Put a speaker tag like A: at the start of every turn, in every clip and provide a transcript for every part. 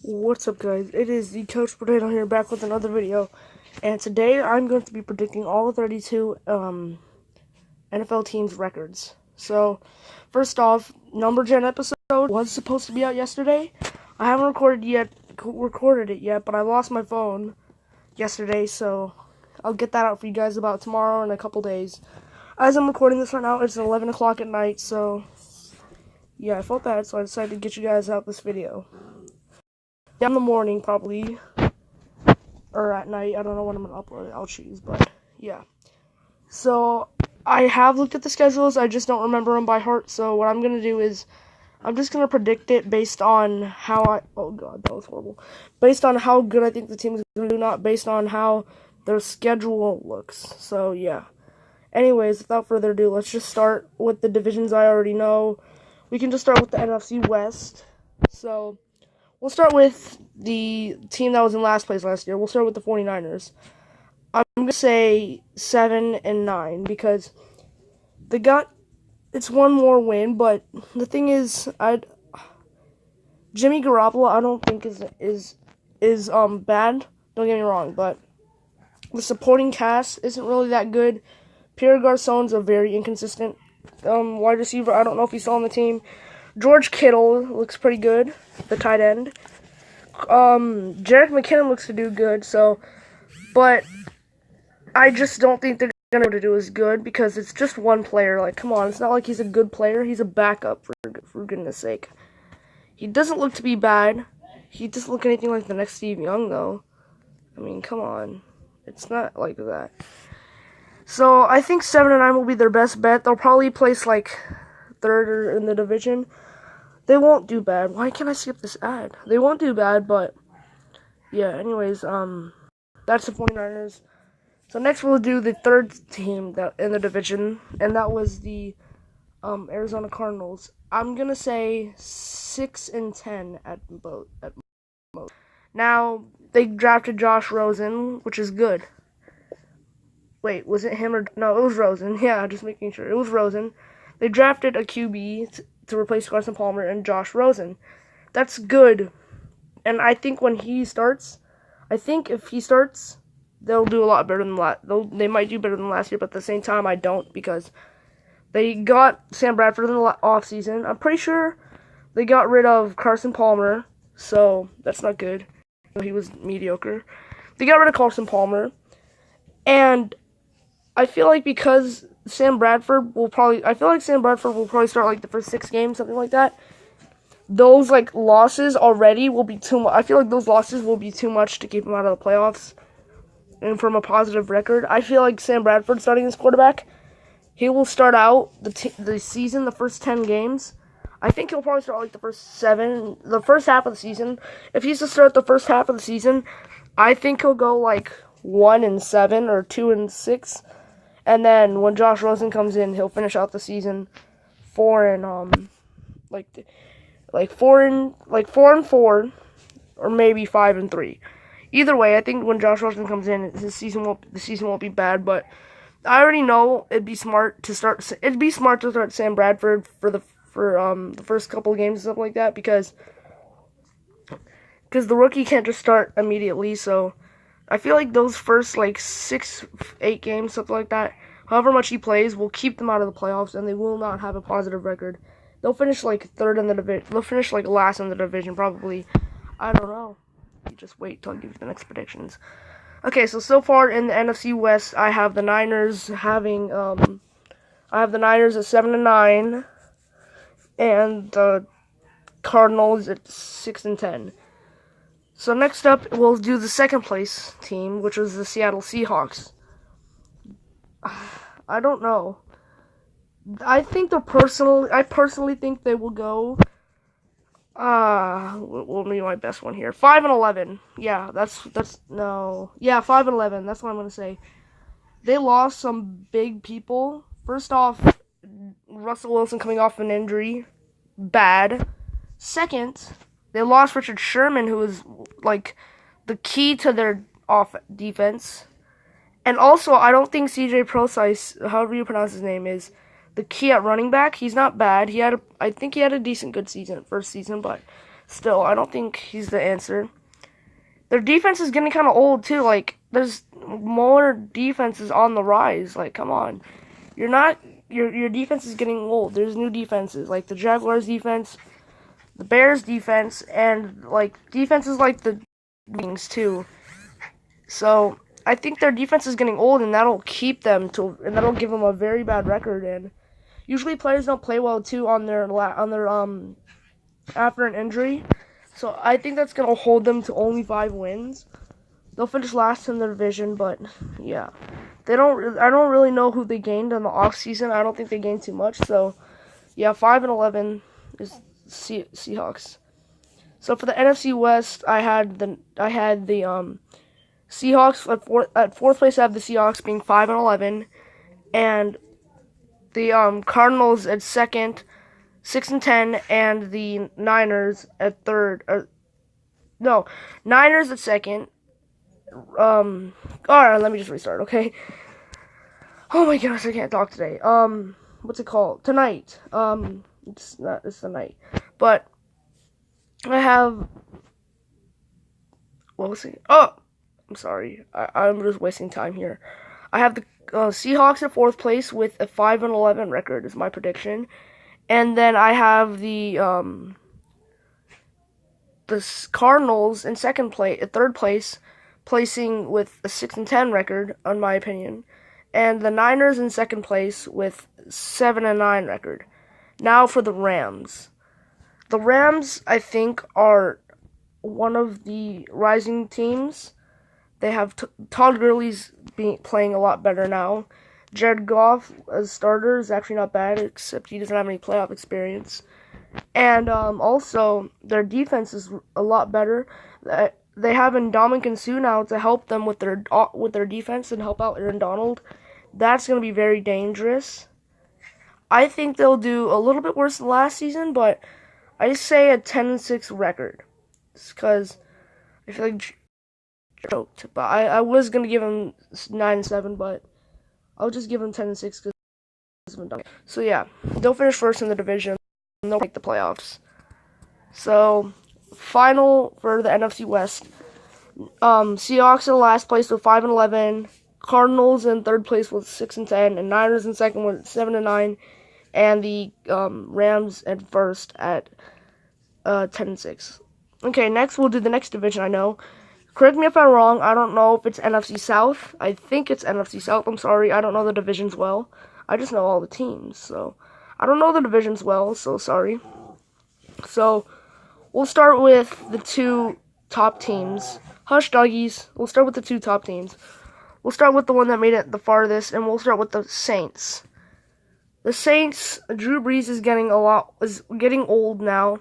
A: What's up, guys? It is the Coach Potato here, back with another video, and today I'm going to be predicting all 32 NFL teams' records. So, first off, Number Gen episode was supposed to be out yesterday. I haven't recorded it yet, but I lost my phone yesterday, so I'll get that out for you guys about tomorrow in a couple days. As I'm recording this right now, it's 11 o'clock at night, so yeah, I felt bad, so I decided to get you guys out this video. In the morning, probably, or at night. I don't know when I'm gonna upload it. I'll choose, but yeah. So I have looked at the schedules. I just don't remember them by heart. So what I'm gonna do is I'm just gonna predict it based on how oh god, that was horrible. Based on how good I think the team is gonna do, not based on how their schedule looks. So yeah. Anyways, without further ado, let's just start with the divisions I already know. We can just start with the NFC West. So we'll start with the team that was in last place last year. We'll start with the 49ers. I'm going to say 7-9 because it's one more win, but the thing is, Jimmy Garoppolo I don't think is bad. Don't get me wrong, but the supporting cast isn't really that good. Pierre Garçon's a very inconsistent wide receiver. I don't know if he's still on the team. George Kittle looks pretty good, the tight end. Jerick McKinnon looks to do good, but I just don't think they're going to do as good because it's just one player. Like, come on, it's not like he's a good player. He's a backup, for goodness sake. He doesn't look to be bad. He doesn't look anything like the next Steve Young, though. I mean, come on. It's not like that. So, I think 7-9 will be their best bet. They'll probably place, like, third in the division. They won't do bad. Why can't I skip this ad? They won't do bad, but yeah, anyways, that's the 49ers. So next we'll do the third team in the division, and that was the Arizona Cardinals. I'm going to say 6-10 at most. Now, they drafted Josh Rosen, which is good. Wait, was it him or no, it was Rosen. Yeah, just making sure. It was Rosen. They drafted a QB to replace Carson Palmer and Josh Rosen. That's good. And I think if he starts, they'll do a lot better than they might do better than last year, but at the same time, I don't, because they got Sam Bradford in the offseason. I'm pretty sure they got rid of Carson Palmer, so that's not good. He was mediocre. They got rid of Carson Palmer, and I feel like because Sam Bradford will probably start like the first 6 games, something like that. Those losses already will be too much. I feel like those losses will be too much to keep him out of the playoffs. And from a positive record, I feel like Sam Bradford starting as quarterback, he will start out the season, the first 10 games. I think he'll probably start the first half of the season. If he's to start the first half of the season, I think he'll go 1-7 or 2-6. And then when Josh Rosen comes in, he'll finish out the season 4-4, or maybe 5-3. Either way, I think when Josh Rosen comes in, the season won't be bad. But I already know it'd be smart to start Sam Bradford for the first couple of games and stuff like that, because the rookie can't just start immediately. So I feel like those first 6-8 games, something like that, however much he plays, will keep them out of the playoffs, and they will not have a positive record. They'll finish third in the division. They'll finish last in the division, probably. I don't know. You just wait till I give you the next predictions. Okay, so far in the NFC West, I have the Niners at 7-9, and the Cardinals at 6-10. So next up, we'll do the second place team, which was the Seattle Seahawks. I don't know. I personally think they will go. Will be my best one here. 5-11. Yeah, Yeah, 5-11. That's what I'm gonna say. They lost some big people. First off, Russell Wilson coming off an injury, bad. Second, they lost Richard Sherman, who was the key to their defense. And also, I don't think CJ Prosise, however you pronounce his name, is the key at running back. He's not bad. I think he had a decent good first season, but still, I don't think he's the answer. Their defense is getting kind of old too. Like, there's more defenses on the rise. Like, come on, you're not. Your defense is getting old. There's new defenses like the Jaguars defense, the Bears defense, and like defenses like the Wings too. So I think their defense is getting old, and that'll keep them to, and that'll give them a very bad record. And usually players don't play well too on their after an injury. So I think that's gonna hold them to only 5 wins. They'll finish last in the division, but yeah, they don't. I don't really know who they gained in the off season. I don't think they gained too much. So yeah, 5-11 is Seahawks. So for the NFC West, I had the Seahawks at fourth place. I have the Seahawks being 5-11, and the Cardinals at second, 6-10, and the Niners at third. Niners at second. Alright, let me just restart, okay? Oh my gosh, I can't talk today. What's it called? Tonight. It's the night. But I have, what was it? Oh, I'm sorry. I'm just wasting time here. I have the Seahawks at fourth place with a 5-11 record is my prediction. And then I have the Cardinals in third place, placing with a 6-10 record, in my opinion, and the Niners in second place with 7-9 record. Now for the Rams. The Rams, I think, are one of the rising teams. They have Todd Gurley's playing a lot better now. Jared Goff as starter is actually not bad, except he doesn't have any playoff experience. And also, their defense is a lot better. They have Ndamukong Suh now to help them with their defense and help out Aaron Donald. That's going to be very dangerous. I think they'll do a little bit worse than last season, but I say a 10-6 record. Because I feel like choked. But I was going to give them 9-7, but I'll just give them 10-6 because so yeah, they'll finish first in the division and they'll make the playoffs. So final for the NFC West, Seahawks in last place with 5-11, Cardinals in third place with 6-10, and Niners in second with 7-9, and the Rams at first at 10-6. Okay, next we'll do the next division. I know. Correct me if I'm wrong. I don't know if it's NFC South. I think it's NFC South. I'm sorry. I don't know the divisions well. I just know all the teams. So I don't know the divisions well. So sorry. So we'll start with the 2 top teams. Hush, doggies. We'll start with the 2 top teams. We'll start with the one that made it the farthest, and we'll start with the Saints. The Saints, Drew Brees is getting old now,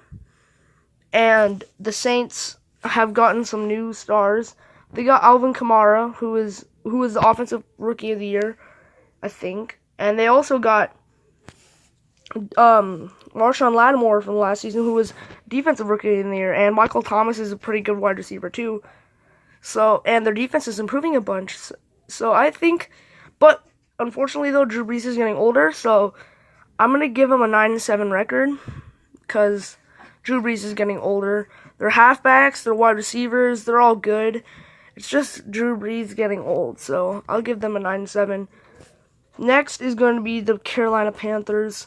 A: and the Saints have gotten some new stars. They got Alvin Kamara, who is the offensive rookie of the year, I think, and they also got Marshawn Lattimore from last season, who was defensive rookie of the year, and Michael Thomas is a pretty good wide receiver too. So, and their defense is improving a bunch. So I think, but unfortunately though, Drew Brees is getting older, so I'm gonna give him a 9-7 record because Drew Brees is getting older. Their halfbacks, their wide receivers, they're all good. It's just Drew Brees getting old, so I'll give them a 9-7. Next is going to be the Carolina Panthers.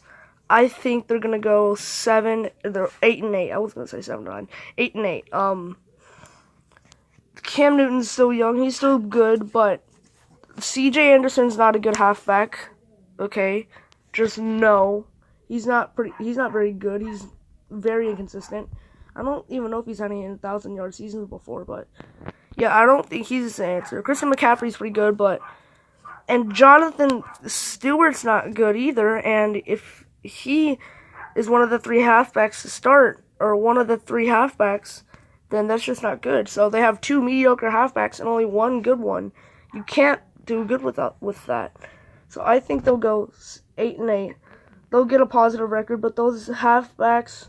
A: I think they're gonna go 7. They're 8-8. I was gonna say 7-9. 8-8. Cam Newton's still young. He's still good, but C.J. Anderson's not a good halfback. Okay, just no. He's not very good. He's very inconsistent. I don't even know if he's had any 1,000-yard seasons before, but yeah, I don't think he's the answer. Christian McCaffrey's pretty good, and Jonathan Stewart's not good either. And if he is one of the 3 halfbacks to start, or one of the 3 halfbacks, then that's just not good. So they have 2 mediocre halfbacks and only 1 good one. You can't do good with that. So I think they'll go 8-8. They'll get a positive record, but those halfbacks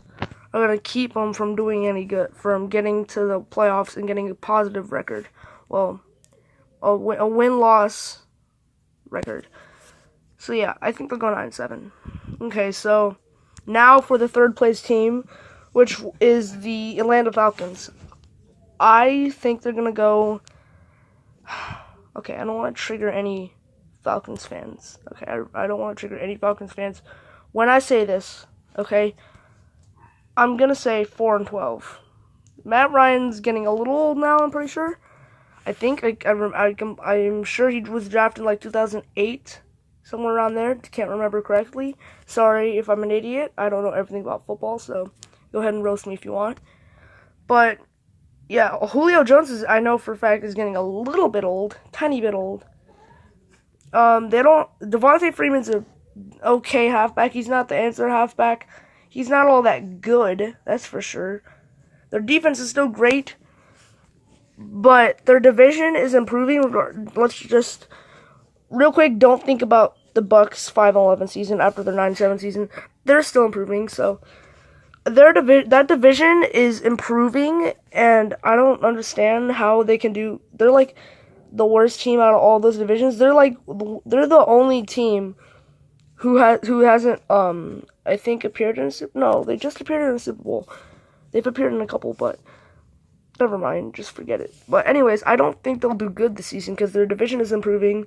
A: are going to keep them from doing any good, from getting to the playoffs and getting a positive record. Well, a win-loss record. So yeah, I think they'll go 9-7. Okay, so now for the third place team, which is the Atlanta Falcons. I think they're gonna go. Okay, I don't want to trigger any Falcons fans. Okay, I don't want to trigger any Falcons fans when I say this. Okay, I'm gonna say 4-12. Matt Ryan's getting a little old now. I'm pretty sure. I think I'm sure he was drafted in like 2008, somewhere around there. Can't remember correctly. Sorry if I'm an idiot. I don't know everything about football, so go ahead and roast me if you want. But yeah, Julio Jones I know for a fact is getting a little bit old, tiny bit old. Devontae Freeman's a okay halfback. He's not the answer halfback. He's not all that good, that's for sure. Their defense is still great, but their division is improving. Let's just real quick, don't think about the Bucks 5-11 season after their 9-7 season. They're still improving, so that division is improving, and I don't understand how they can do. They're like the worst team out of all those divisions. They're the only team who hasn't I think appeared in they just appeared in a Super Bowl. They've appeared in a couple, but never mind, just forget it. But anyways, I don't think they'll do good this season because their division is improving.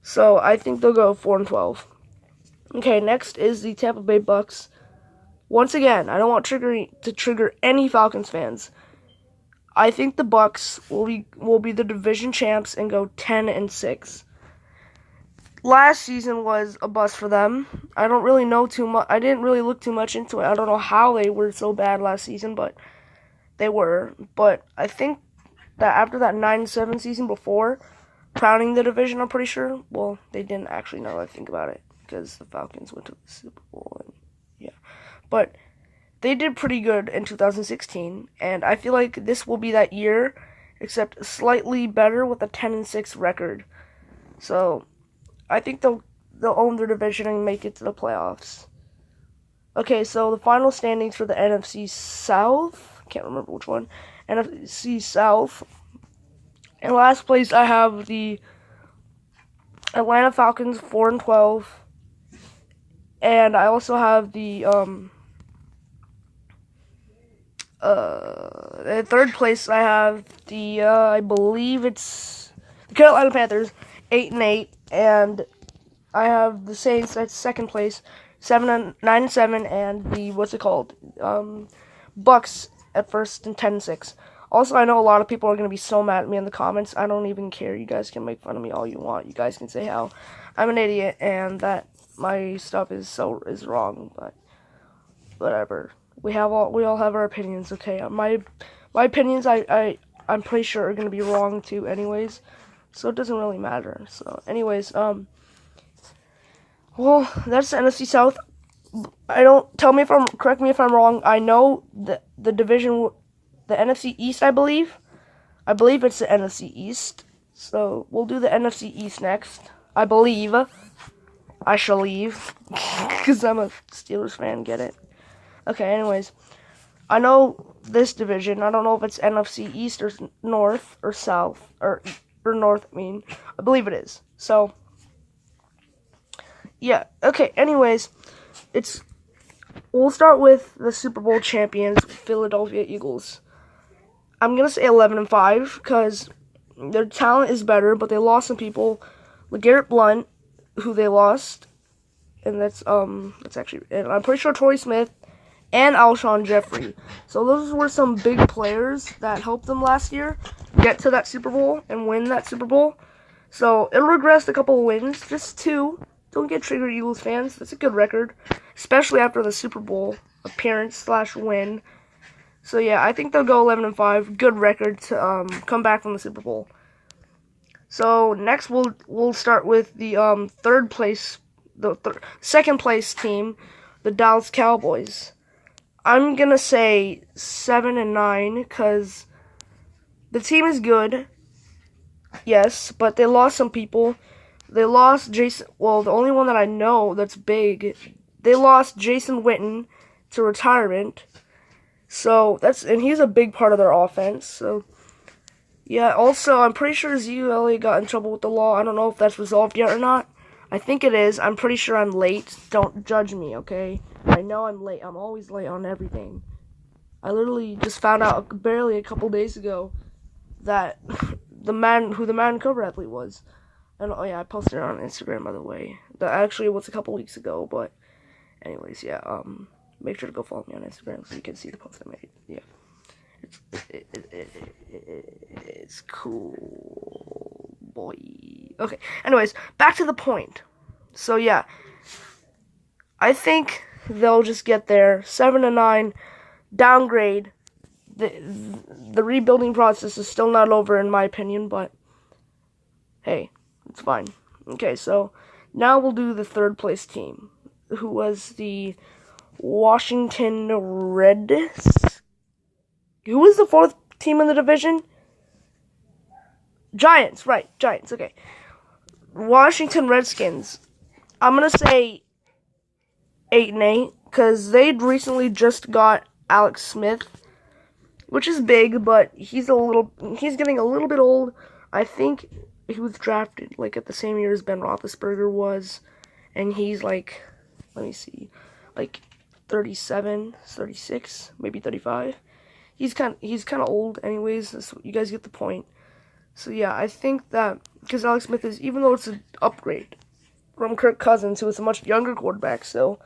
A: So I think they'll go 4-12. Okay, next is the Tampa Bay Bucks. Once again, I don't want to trigger any Falcons fans. I think the Bucks will be the division champs and go 10-6. Last season was a bust for them. I don't really know too much. I didn't really look too much into it. I don't know how they were so bad last season, but they were. But I think that after that 9-7 season before, crowning the division, I'm pretty sure. Well, they didn't actually know. I think about it because the Falcons went to the Super Bowl, and yeah. But they did pretty good in 2016, and I feel like this will be that year, except slightly better with a 10-6 record. So I think they'll own their division and make it to the playoffs. Okay, so the final standings for the NFC South. Can't remember which one. NFC South. In last place, I have the Atlanta Falcons, 4-12. And I also have the third place, I have the I believe it's the Carolina Panthers, 8-8, and I have the Saints at second place, 9-7, and the Bucks at first and 10-6. Also, I know a lot of people are gonna be so mad at me in the comments. I don't even care. You guys can make fun of me all you want. You guys can say how I'm an idiot and that my stuff is wrong, but whatever. We all have our opinions, okay? My opinions I'm pretty sure are gonna be wrong too anyways. So it doesn't really matter. So anyways, well, that's the NFC South. Correct me if I'm wrong. I know the division, the NFC East, I believe it's the NFC East. So we'll do the NFC East next. I believe. I shall leave because I'm a Steelers fan. Get it? Okay. Anyways, I know this division. I don't know if it's NFC East or North or South or North. I believe it is. So yeah. Okay. Anyways, we'll start with the Super Bowl champions, Philadelphia Eagles. I'm gonna say 11-5 because their talent is better, but they lost some people. LeGarrette Blount, who they lost, and that's actually, and I'm pretty sure Torrey Smith and Alshon Jeffrey. So those were some big players that helped them last year get to that Super Bowl and win that Super Bowl. So it'll regress a couple of wins, just 2. Don't get triggered, Eagles fans. That's a good record, especially after the Super Bowl appearance/win. So yeah, I think they'll go 11-5. Good record to come back from the Super Bowl. So next we'll start with the second place team, the Dallas Cowboys. I'm gonna say 7-9 because the team is good, yes, but they lost some people. They lost Jason. Well, the only one that I know that's big, they lost Jason Witten to retirement. So and he's a big part of their offense. So yeah. Also, I'm pretty sure Ezekiel Elliott got in trouble with the law. I don't know if that's resolved yet or not. I think it is. I'm pretty sure I'm late. Don't judge me, okay? I know I'm late. I'm always late on everything. I literally just found out barely a couple days ago that the Madden cover athlete was. And oh yeah, I posted it on Instagram, by the way. That actually was a couple weeks ago, but anyways, yeah. Make sure to go follow me on Instagram so you can see the post I made. Yeah, it's cool, boy. Okay. Anyways, back to the point. So yeah, I think they'll just get there 7-9, downgrade. The rebuilding process is still not over in my opinion, but hey, it's fine. Okay, so now we'll do the third place team, who was the Washington Reds. Who was the fourth team in the division? Giants, right, Giants, okay. Washington Redskins. I'm going to say 8-8, because they'd recently just got Alex Smith, which is big, but he's getting a little bit old. I think he was drafted, like, at the same year as Ben Roethlisberger was, and he's, like, let me see, like, 37, 36, maybe 35. He's kind of old anyways, so you guys get the point. So yeah, I think that, because Alex Smith is, even though it's an upgrade from Kirk Cousins, who is a much younger quarterback, so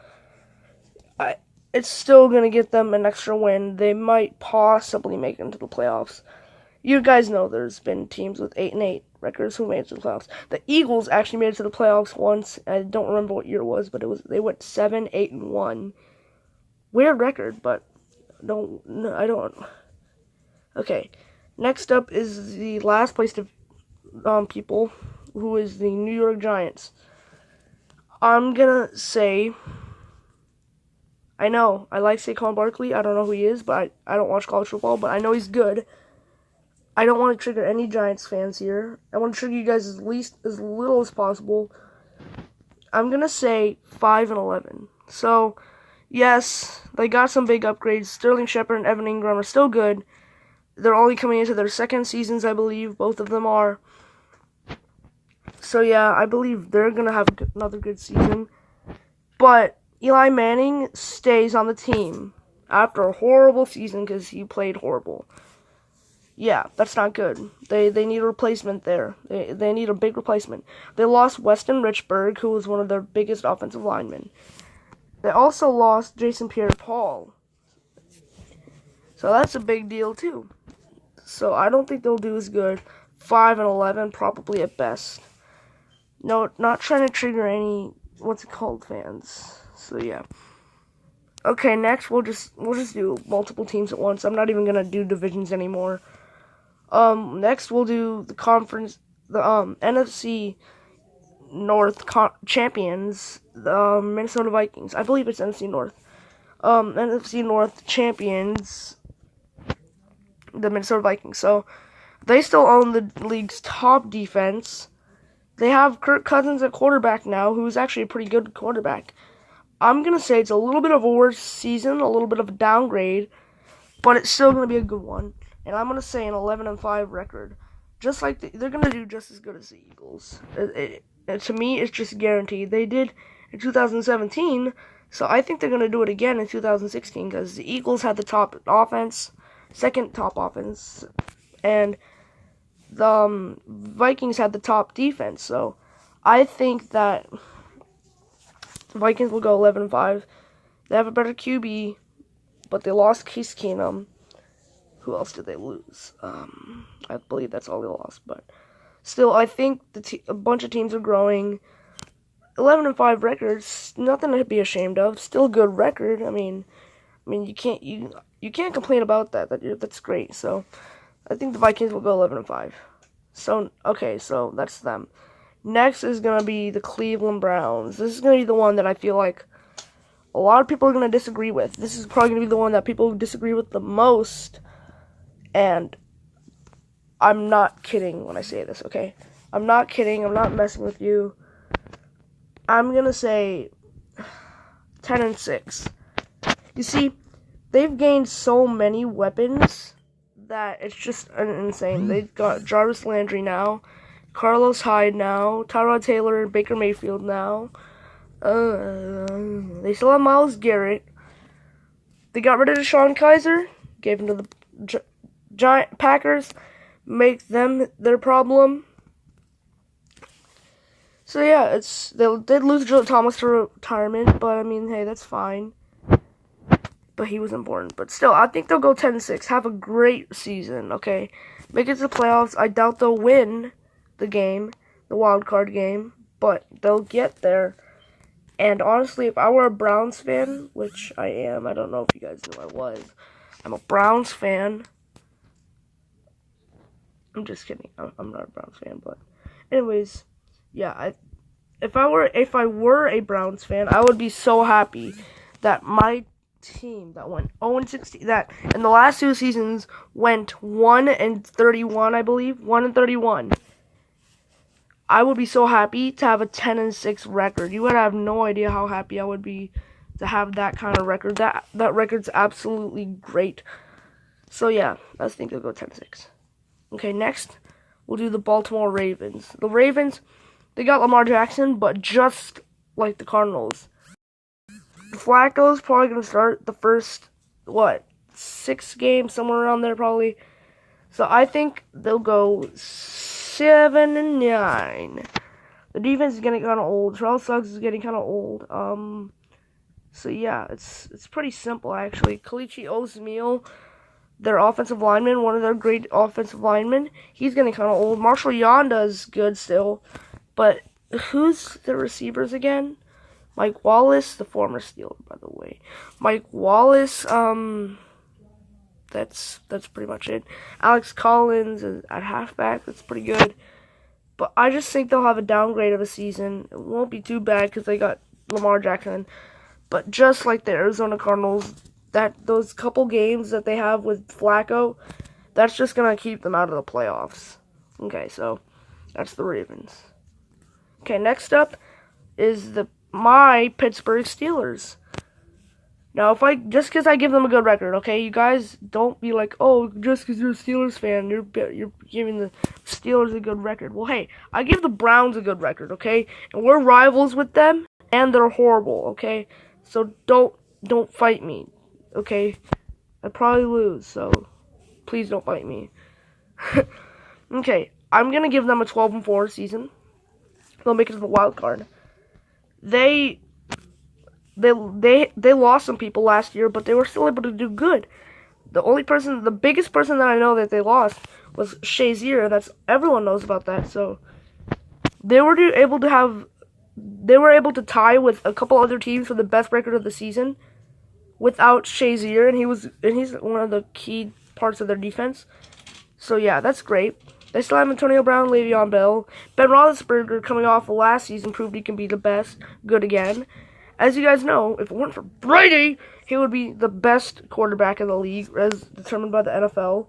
A: it's still going to get them an extra win. They might possibly make it into the playoffs. You guys know there's been teams with 8-8 records who made it to the playoffs. The Eagles actually made it to the playoffs once. I don't remember what year it was, but they went 7-8-1. Weird record, but I don't. Okay, next up is the last place to people, who is the New York Giants. I'm gonna say, I know I like Saquon Barkley. I don't know who he is, but I don't watch college football, but I know he's good. I don't want to trigger any Giants fans here. I want to trigger you guys as little as possible. I'm gonna say 5-11. So, yes, they got some big upgrades. Sterling Shepard and Evan Ingram are still good. They're only coming into their second seasons, I believe. Both of them are. So, yeah, I believe they're going to have another good season. But Eli Manning stays on the team after a horrible season because he played horrible. Yeah, that's not good. They need a replacement there. They need a big replacement. They lost Weston Richburg, who was one of their biggest offensive linemen. They also lost Jason Pierre-Paul. So that's a big deal, too. So I don't think they'll do as good. 5-11, probably at best. No, not trying to trigger any fans. So yeah. Okay, next we'll just do multiple teams at once. I'm not even gonna do divisions anymore. Next we'll do the conference, the NFC North champions, the Minnesota Vikings. I believe it's NFC North. NFC North champions, the Minnesota Vikings. So they still own the league's top defense. They have Kirk Cousins at quarterback now, who's actually a pretty good quarterback. I'm going to say it's a little bit of a worse season, a little bit of a downgrade, but it's still going to be a good one. And I'm going to say an 11-5 record. Just like they're going to do just as good as the Eagles. To me, it's just guaranteed. They did in 2017, so I think they're going to do it again in 2016 because the Eagles had the top offense, second top offense, and the Vikings had the top defense. So I think that the Vikings will go 11-5. They have a better QB, but they lost Case Keenum. Who else did they lose? I believe that's all they lost, but still, I think a bunch of teams are growing. 11-5 records, nothing to be ashamed of. Still a good record. I mean, you can't complain about that. That's great. So, I think the Vikings will go 11-5. So, okay, so that's them. Next is gonna be the Cleveland Browns. This is gonna be the one that I feel like a lot of people are gonna disagree with. This is probably gonna be the one that people disagree with the most. And I'm not kidding when I say this, okay? I'm not kidding. I'm not messing with you. I'm gonna say 10-6. You see, they've gained so many weapons that it's just insane. They've got Jarvis Landry now, Carlos Hyde now, Tyrod Taylor, Baker Mayfield now. They still have Myles Garrett. They got rid of Deshaun Kaiser. gave him to the Giant Packers, make them their problem. So yeah, they did lose Joe Thomas to retirement, but I mean, hey, that's fine. But he was important. But still, I think they'll go 10-6. Have a great season, okay? Make it to the playoffs. I doubt they'll win the game, the wild card game, but they'll get there. And honestly, if I were a Browns fan, which I am, I don't know if you guys knew I was. I'm a Browns fan. I'm just kidding. I'm not a Browns fan, but anyways, yeah. If I were a Browns fan, I would be so happy that my team that went 0-16, that in the last 2 seasons went 1-31, I believe, 1-31. I would be so happy to have a 10-6 record. You would have no idea how happy I would be to have that kind of record. That record's absolutely great. So yeah, I think they'll go 10-6. Okay, next we'll do the Baltimore Ravens. The Ravens, they got Lamar Jackson, but just like the Cardinals, Flacco's probably gonna start the first 6 games, somewhere around there probably. So I think they'll go 7-9. The defense is getting kind of old. Terrell Suggs is getting kind of old. So yeah, it's pretty simple actually. Kalichi Osemele, their offensive lineman, one of their great offensive linemen, he's getting kind of old. Marshall Yonda's good still, but who's the receivers again? Mike Wallace, the former Steeler, by the way. Mike Wallace, that's pretty much it. Alex Collins at halfback, that's pretty good. But I just think they'll have a downgrade of a season. It won't be too bad because they got Lamar Jackson. But just like the Arizona Cardinals, those couple games that they have with Flacco, that's just going to keep them out of the playoffs. Okay, so that's the Ravens. Okay, next up is my Pittsburgh Steelers. Now, just because I give them a good record, okay, you guys don't be like, oh, just because you're a Steelers fan, you're giving the Steelers a good record. Well, hey, I give the Browns a good record, okay, and we're rivals with them, and they're horrible, okay. So don't fight me, okay. I probably lose, so please don't fight me. Okay, I'm gonna give them a 12-4 season. They'll make it to the wild card. They lost some people last year, but they were still able to do good. The biggest person that I know that they lost was Shazier, and everyone knows about that. So they were able to tie with a couple other teams for the best record of the season without Shazier, and he's one of the key parts of their defense. So yeah, that's great. They still have Antonio Brown, Le'Veon Bell. Ben Roethlisberger, coming off of last season, proved he can be the best, good again. As you guys know, if it weren't for Brady, he would be the best quarterback in the league, as determined by the NFL.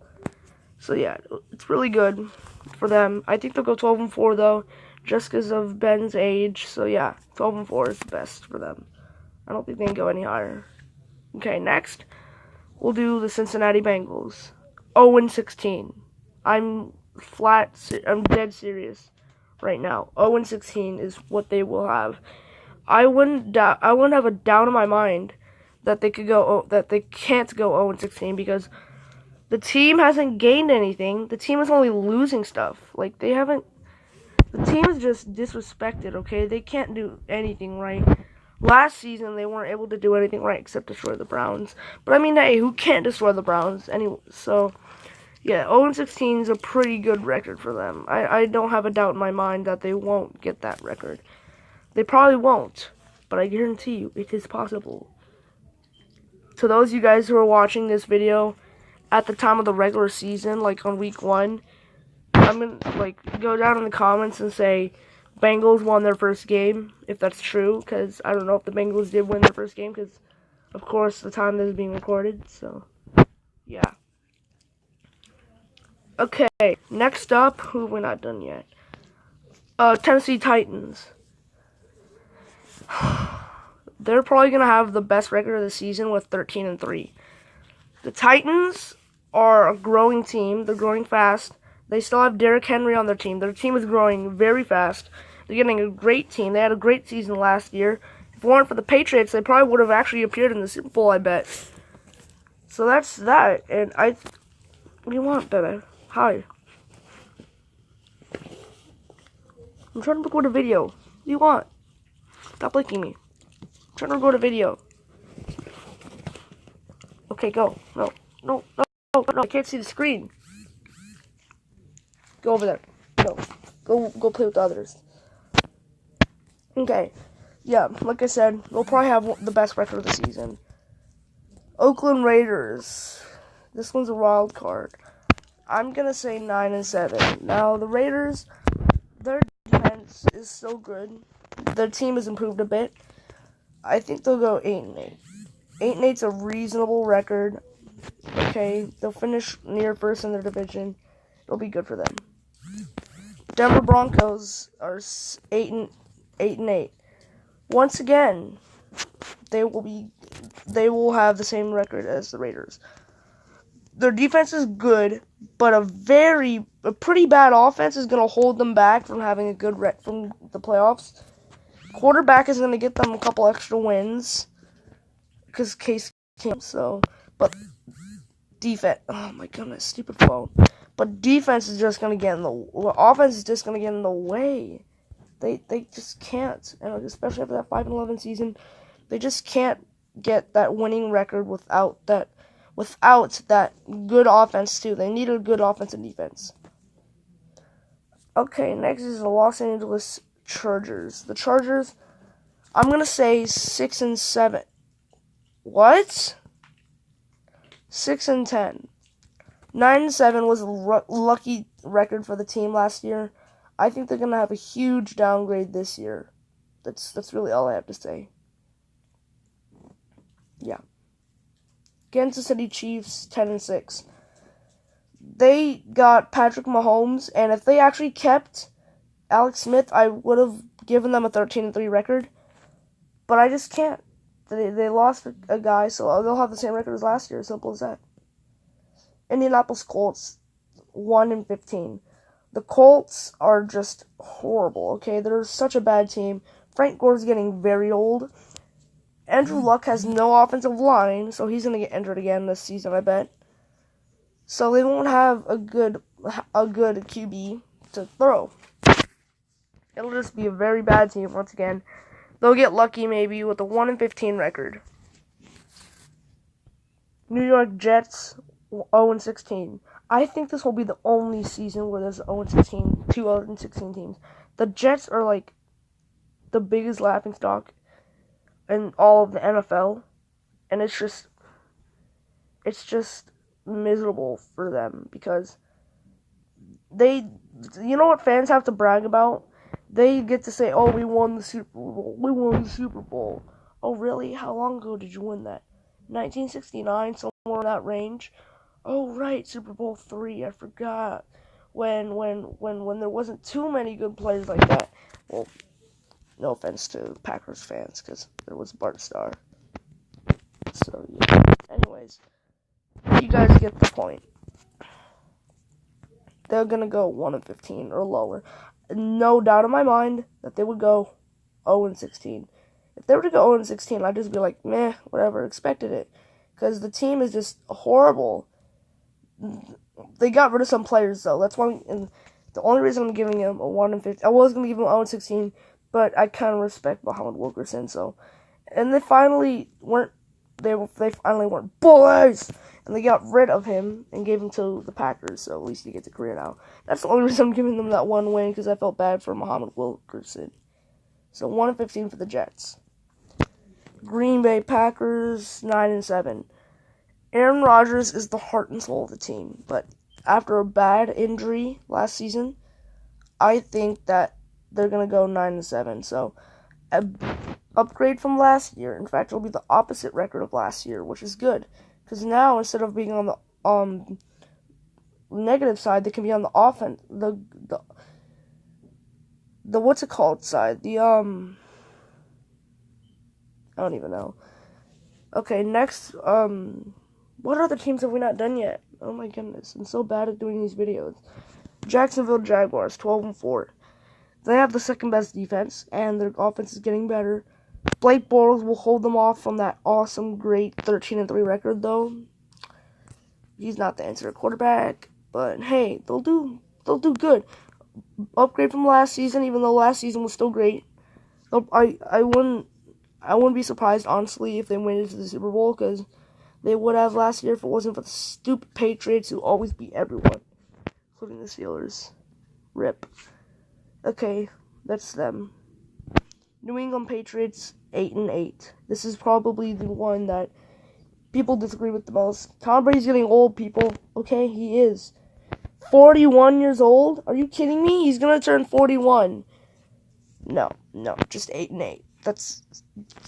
A: So yeah, it's really good for them. I think they'll go 12-4 though, just because of Ben's age. So yeah, 12-4 is the best for them. I don't think they can go any higher. Okay, next we'll do the Cincinnati Bengals. 0-16. I'm dead serious right now. 0-16 is what they will have. I wouldn't have a doubt in my mind that they can't go 0-16 because the team hasn't gained anything. The team is only losing stuff. Like the team is just disrespected, okay? They can't do anything right. Last season they weren't able to do anything right except destroy the Browns. But I mean, hey, who can't destroy the Browns anyway? So yeah, 0-16 is a pretty good record for them. I don't have a doubt in my mind that they won't get that record. They probably won't, but I guarantee you it is possible. To those of you guys who are watching this video at the time of the regular season, like on week 1, I'm going to go down in the comments and say Bengals won their first game, if that's true, because I don't know if the Bengals did win their first game, because of course the time this is being recorded, so yeah. Okay, next up, we're not done yet. Tennessee Titans. They're probably going to have the best record of the season with 13-3. The Titans are a growing team. They're growing fast. They still have Derrick Henry on their team. Their team is growing very fast. They're getting a great team. They had a great season last year. If it weren't for the Patriots, they probably would have actually appeared in the Super Bowl, I bet. So that's that. And what do you want, baby? Hi. I'm trying to record a video. What do you want? Stop blinking me. I'm trying to record a video. Okay, go. No. No. No. No. No. I can't see the screen. Go over there. No. Go play with the others. Okay. Yeah, like I said, they'll probably have the best record of the season. Oakland Raiders. This one's a wild card. I'm gonna say 9-7. Now the Raiders, their defense is so good. Their team has improved a bit. I think they'll go 8-8. 8-8's a reasonable record. Okay, they'll finish near first in their division. It'll be good for them. Denver Broncos are 8-8. Once again, they will have the same record as the Raiders. Their defense is good, but a pretty bad offense is going to hold them back from having a good from the playoffs. Quarterback is going to get them a couple extra wins because Case came. But defense. Oh my goodness, stupid phone. But defense is just going to get in the offense is just going to get in the way. They just can't, and especially after that 5-11 season, they just can't get that winning record without that good offense too. They need a good offense and defense. Okay, next is the Los Angeles Chargers. The Chargers, I'm gonna say 6-7. What? 6-10. 9-7 was a lucky record for the team last year. I think they're gonna have a huge downgrade this year. That's really all I have to say. Yeah. Kansas City Chiefs 10-6. They got Patrick Mahomes, and if they actually kept Alex Smith, I would have given them a 13-3 record. But I just can't. They lost a guy, so they'll have the same record as last year. Simple as that. Indianapolis Colts 1-15. The Colts are just horrible, okay? They're such a bad team. Frank Gore's getting very old. Andrew Luck has no offensive line, so he's going to get injured again this season, I bet. So they won't have a good QB to throw. It'll just be a very bad team once again. They'll get lucky maybe with a 1-15 record. New York Jets 0-16. I think this will be the only season where there's 0-16, 2 0-16 teams. The Jets are like the biggest laughingstock in all of the NFL, and it's just miserable for them because you know what fans have to brag about? They get to say, "Oh, we won the Super Bowl. We won the Super Bowl." Oh, really? How long ago did you win that? 1969, somewhere in that range. Oh, right, Super Bowl III. I forgot when there wasn't too many good players like that. Well, no offense to Packers fans, because there was Bart Starr. So yeah. Anyways, you guys get the point. They're gonna go 1-15 or lower. No doubt in my mind that they would go 0-16. If they were to go 0-16, I'd just be like, meh, whatever, expected it. Because the team is just horrible. They got rid of some players, though. That's why. And the only reason I'm giving him a 1-15, I was gonna give him 0-16, but I kind of respect Muhammad Wilkerson. So, and they finally weren't. They finally weren't bullies, and they got rid of him and gave him to the Packers. So at least he gets a career now. That's the only reason I'm giving them that one win, because I felt bad for Muhammad Wilkerson. So 1-15 for the Jets. Green Bay Packers 9-7. Aaron Rodgers is the heart and soul of the team, but after a bad injury last season, I think that they're gonna go 9-7. So, upgrade from last year. In fact, it'll be the opposite record of last year, which is good, because now instead of being on the negative side, they can be on the offense. The what's it called side? I don't even know. Okay, next, what other teams have we not done yet? Oh my goodness, I'm so bad at doing these videos. Jacksonville Jaguars, 12-4. They have the second best defense, and their offense is getting better. Blake Bortles will hold them off from that awesome, great 13-3 record, though. He's not the answer quarterback, but hey, they'll do good. Upgrade from last season, even though last season was still great. I wouldn't be surprised, honestly, if they went into the Super Bowl, because they would have last year if it wasn't for the stupid Patriots who always beat everyone, including the Steelers. RIP. Okay, that's them. New England Patriots 8-8. This is probably the one that people disagree with the most. Tom Brady's getting old, people. Okay, he is. 41 years old? Are you kidding me? He's gonna turn 41. No, just 8-8. That's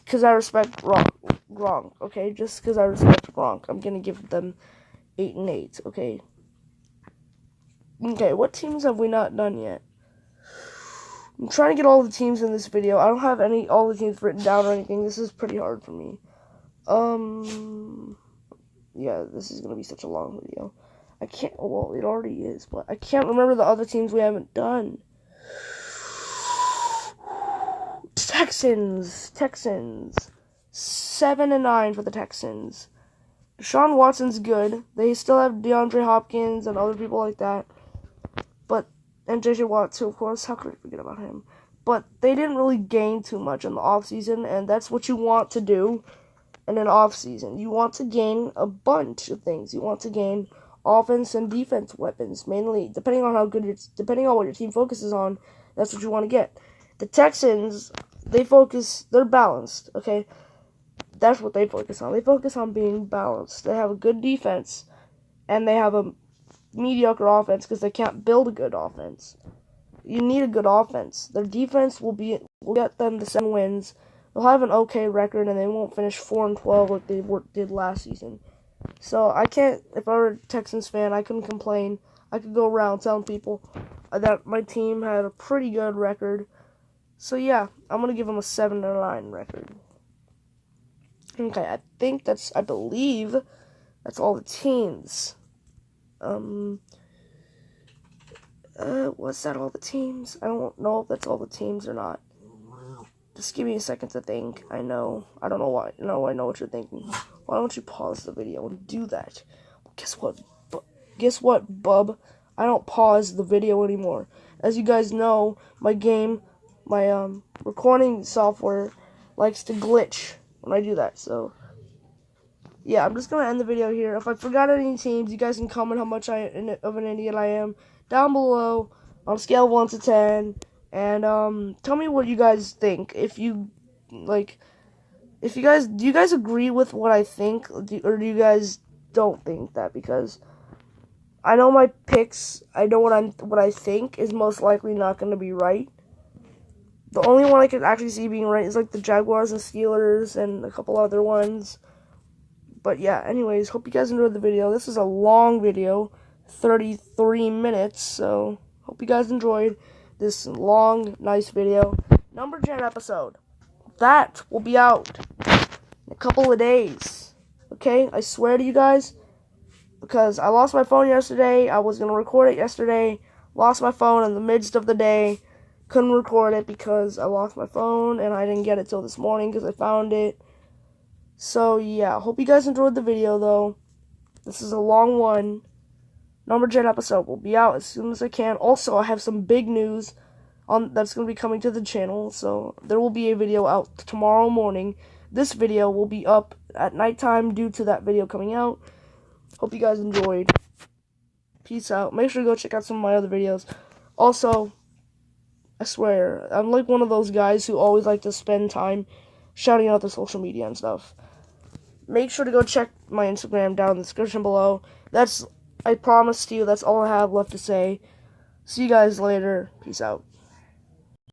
A: because I respect Gronk. Okay, just because I respect Gronk, I'm gonna give them 8-8. Okay. Okay, what teams have we not done yet? I'm trying to get all the teams in this video. I don't have all the teams written down or anything. This is pretty hard for me. Yeah, this is gonna be such a long video. I can't. Well, it already is, but I can't remember the other teams we haven't done. Texans. 7-9 for the Texans. Deshaun Watson's good. They still have DeAndre Hopkins and other people like that. And J.J. Watt, too, of course. How could I forget about him? But they didn't really gain too much in the offseason, and that's what you want to do in an offseason. You want to gain a bunch of things. You want to gain offense and defense weapons, mainly, depending on what your team focuses on, that's what you want to get. The Texans, they're balanced, okay? That's what they focus on. They focus on being balanced. They have a good defense, and they have a mediocre offense because they can't build a good offense. You need a good offense. Their defense will get them the 7 wins. They'll have an okay record, and they won't finish 4-12 like they did last season. So I can't. If I were a Texans fan, I couldn't complain. I could go around telling people that my team had a pretty good record. So yeah, I'm gonna give them a 7-9 record. Okay, I believe that's all the teams. Was that all the teams? I don't know if that's all the teams or not. Just give me a second to think. I don't know why. No, I know what you're thinking. Why don't you pause the video and do that? Guess what, bub? I don't pause the video anymore. As you guys know, my recording software likes to glitch when I do that, so yeah, I'm just going to end the video here. If I forgot any teams, you guys can comment how much of an idiot I am down below on a scale of 1 to 10. And tell me what you guys think. Do you guys agree with what I think, or do you guys don't think that? Because I know my picks, I know what I think is most likely not going to be right. The only one I could actually see being right is like the Jaguars and Steelers and a couple other ones. But yeah, anyways, hope you guys enjoyed the video. This is a long video, 33 minutes, so hope you guys enjoyed this long, nice video. Number gen episode. That will be out in a couple of days. Okay? I swear to you guys, because I lost my phone yesterday. I was going to record it yesterday. Lost my phone in the midst of the day. Couldn't record it because I lost my phone, and I didn't get it till this morning because I found it. So, yeah, hope you guys enjoyed the video, though. This is a long one. Number gen episode will be out as soon as I can. Also, I have some big news that's going to be coming to the channel, so there will be a video out tomorrow morning. This video will be up at nighttime due to that video coming out. Hope you guys enjoyed. Peace out. Make sure to go check out some of my other videos. Also, I swear, I'm like one of those guys who always like to spend time shouting out the social media and stuff. Make sure to go check my Instagram down in the description below. I promise to you, that's all I have left to say. See you guys later. Peace out.